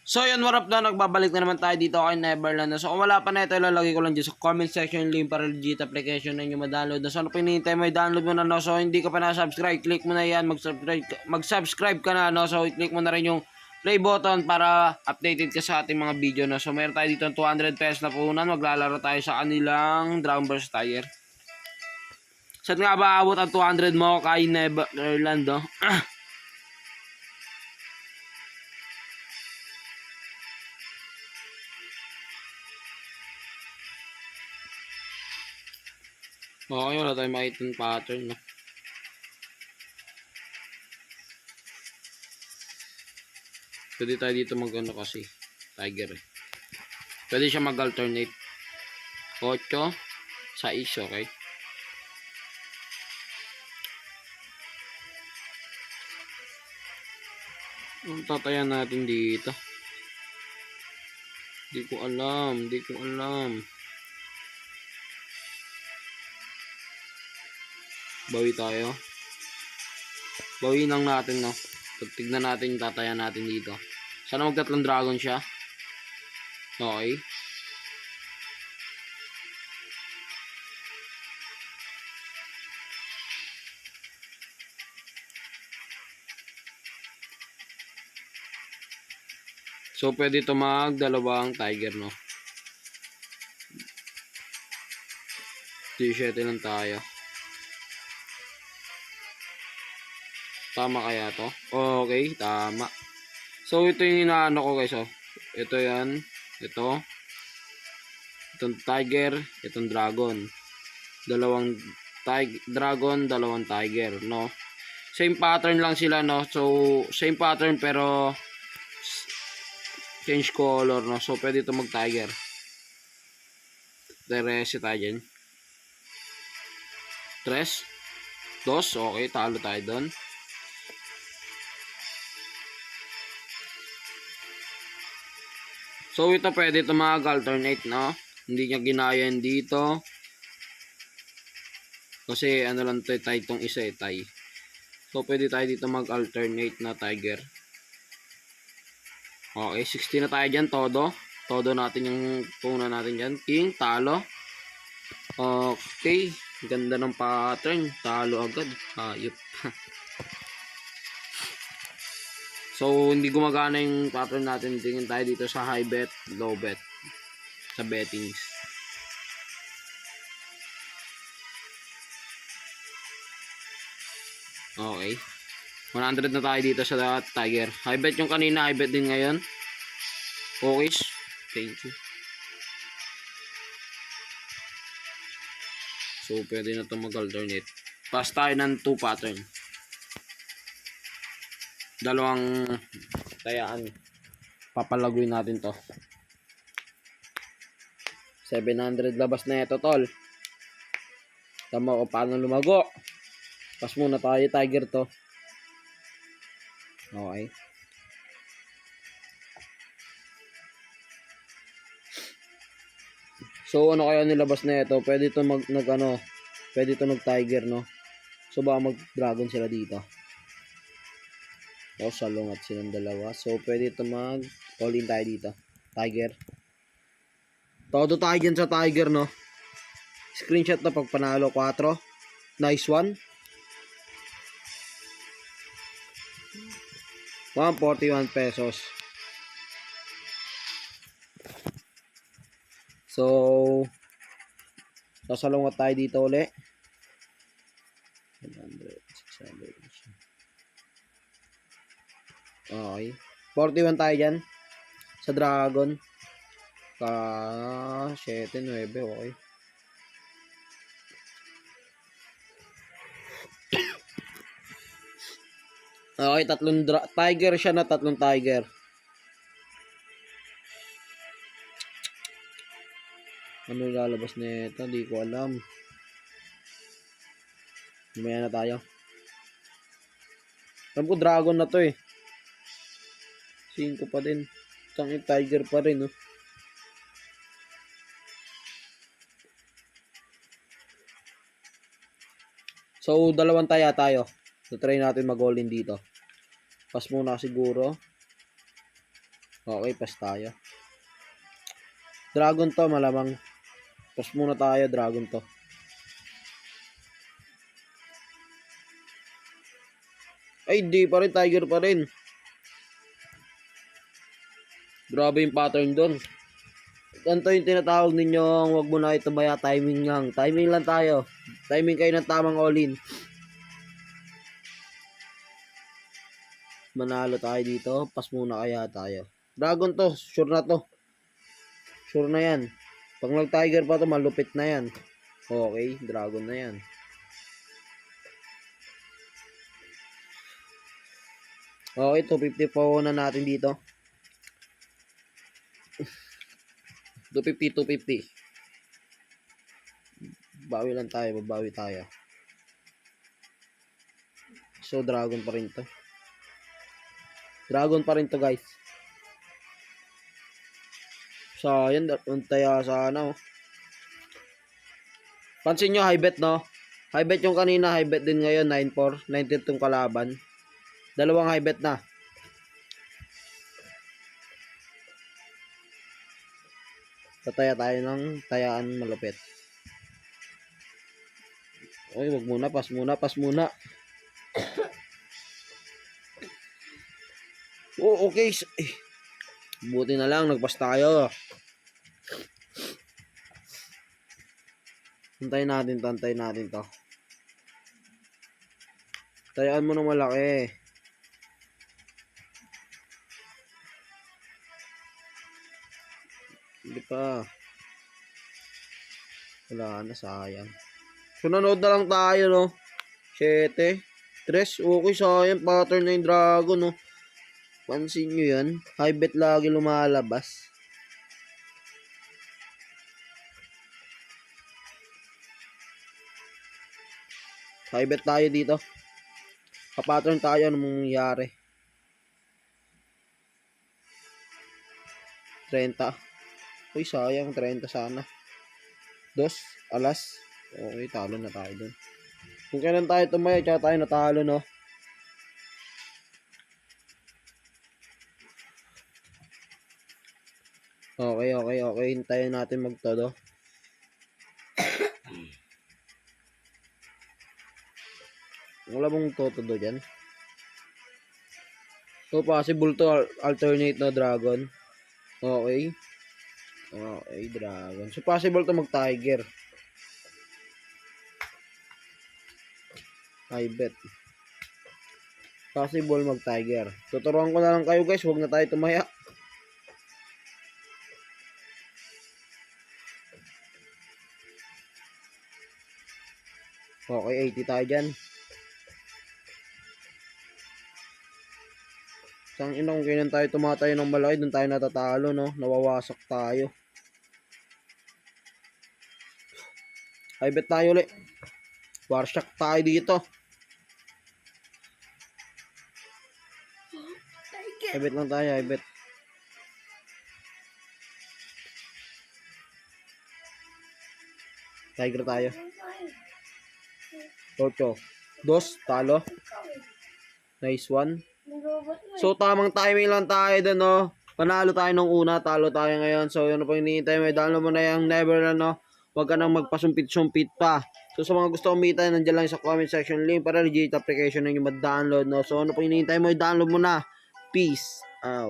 So yun, what up na, nagbabalik na naman tayo dito kay Neverland. So kung wala pa na ito, ilalagay ko lang dyan sa comment section yung link para legit application na nyo ma-download. So ano pinintay mo, i-download mo na, no? So hindi ka pa na-subscribe, click mo na yan, mag-subscribe ka na, no? So i-click mo na rin yung play button para updated ka sa ating mga video, no? So meron tayo dito 200 pesos na puhunan, maglalaro tayo sa kanilang Dragon Ball Tire. Saan nga ba abot ang 200 mo kay Neverland, no? Okay, wala tayong makita ng pattern, no? Pwede tayo dito mag-ano kasi, Tiger eh. Pwede siya mag-alternate. 8, 6, okay? Ang tatayan natin dito. Di ko alam. Bawi tayo. Bawi lang natin, no? Tignan natin yung tatayan natin dito. Sana magtatlong dragon siya. Okay. So, pwede ito magdalawang tiger, no? 17 lang tayo. Tama kaya to? Okay, tama. So, ito yung inaano ko, guys, oh. Ito yan. Ito. Itong tiger. Itong dragon. Dalawang dragon, dalawang tiger, no? Same pattern lang sila, no? So, same pattern pero change color, no? So, pwede ito mag-tiger. Reset tayo dyan. 3, 2, okay, talo tayo doon. So, ito pwede ito mag-alternate, no? Hindi niya ginayan dito. Kasi, ano lang ito, tie itong isa, tie. So, pwede tayo dito mag-alternate na tiger. Okay, 60 na tayo dyan, todo. Todo natin yung puna natin dyan. King, talo. Okay, ganda ng pattern. Talo agad. Ayop. So, hindi gumagana yung pattern natin. Tingin tayo dito sa high bet, low bet. Sa bettings. Okay. 100 na tayo dito sa tiger. High bet yung kanina, high bet din ngayon. Okay. Thank you. So, pwede na ito mag-alternate. Pass tayo ng 2 pattern. Dalawang tayaan. Papalaguin natin to. 700 labas na ito, tol. Tama ko paano lumago. Pass muna tayo, tiger to. Okay. So, ano kaya nilabas na ito? Pwede ito pwede ito mag-tiger, no? So, baka mag-dragon sila dito. O, salungat silang dalawa. So, pwede ito all-in tayo dito. Tiger. Todo tayo dyan sa tiger, no? Screenshot na pag panalo. 4. Nice one. 141 pesos. So, sasalungat tayo dito ulit. 100, 600. Okay. 41 tayo dyan. Sa dragon. 7, 9. Okay. Okay, tatlong tiger siya na, tatlong tiger. Ano lalabas nito? Hindi ko alam. Lumaya na tayo. Alam ko dragon na to eh. 5 pa din. Tanging tiger pa rin, no? So, dalawang taya tayo. So, try natin mag-all in dito. Pass muna siguro. Okay, pass tayo. Dragon to, malamang. Pass muna tayo, dragon to. Ay, di pa rin, tiger pa rin. Grabe yung pattern doon. Ganito yung tinatawag ninyong wag mo na ito maya timing lang. Timing lang tayo. Timing kayo ng tamang all-in. Manalo tayo dito. Pass muna kaya tayo. Dragon to. Sure na to. Sure na yan. Pag nag-tiger pa to, malupit na yan. Okay, dragon na yan. Okay, 250 po na natin dito. 250. Bawi lang tayo, babawi tayo. So, dragon pa rin to. Dragon pa rin to, guys. So, yan. Untaya sana, oh. Pansin nyo, high bet, no? High bet yung kanina, high bet din ngayon, 9-4. 19 tong kalaban. Dalawang high bet na. Tataya tayo ng tayaan malupit. Oy, wag muna, pass muna. Oh, okay. Buti na lang, nagpas tayo. Antayin natin to. Tayaan mo ng malaki. Hindi pa. Wala na, sayang. So, nanood na lang tayo, no? 7. 3. Okay, sayang. Pattern na yung dragon, no? Pansin nyo yan. High bet lagi lumalabas. High bet tayo dito. Papattern tayo. Anong mangyayari? 30. Uy, sayang. 30 sana. 2. Alas. Okay, talo na tayo dun. Kung kailan tayo tumaya, tsaka tayo natalo, no? Okay. Hintayin natin magtodo. Wala bang totodo dyan? So, possible to alternate na dragon. Okay. Okay, dragon. So, possible to mag-tiger. I bet. Possible mag-tiger. Tuturuan ko na lang kayo, guys. Huwag na tayo tumaya. Okay, 80 tayo dyan. Sang ina, kung kailan tayo tumatayo ng malaki, dun tayo natatalo, no? Nawawasak tayo. I bet tayo ulit. Warshock tayo dito. I bet lang tayo, I bet. Tiger tayo. 8. 2, talo. Nice one. So, tamang timing lang tayo dun, no? Panalo tayo nung una, talo tayo ngayon. So, yun na po hinihintay mo. Download mo na yung Neverland, no? Huwag ka nang magpasumpit-sumpit pa. So, sa mga gusto kumita, nandiyan lang sa comment section link para legit application na yung ma-download, no? So, ano po hinihintay mo? I-download mo na. Peace out.